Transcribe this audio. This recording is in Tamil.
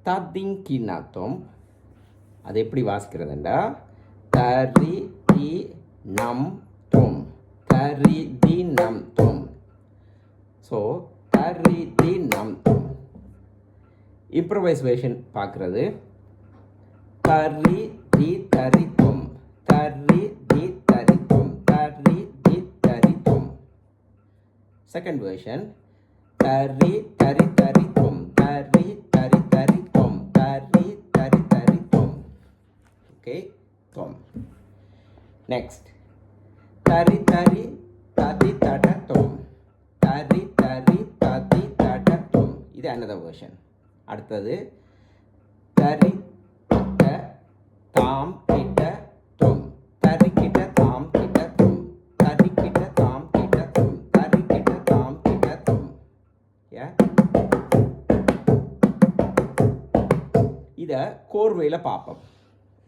ததிங்கினத்தும். அது எப்படி வாசிக்கிறதுண்டா தரி தி நம் தும், தரி தி நம் தும். ஸோ தரி தி நம் தும். இம்ப்ரவைசேஷன் பார்க்குறது தரி தி தரி தும், தரி தி தரி தும், தரி தி தரி தும். செகண்ட் வெர்ஷன் தரி தரி தரி தும், தரி தரி தரி தும், தரி தரி தரி தும். ஓகே, தும். நெக்ஸ்ட் தரி தரி ததி தட தும், தரி தரி ததி தட தும். இது another version. அடுத்தது தரி கிட்ட தாம் கிட்ட தும், தரி கிட்ட தாம் கிட்ட தும், தரி கிட்ட தாம் கிட்ட தும், தரி கிட்ட தாம் கிட்ட தும். இதை கோர்வையில் பார்ப்போம்.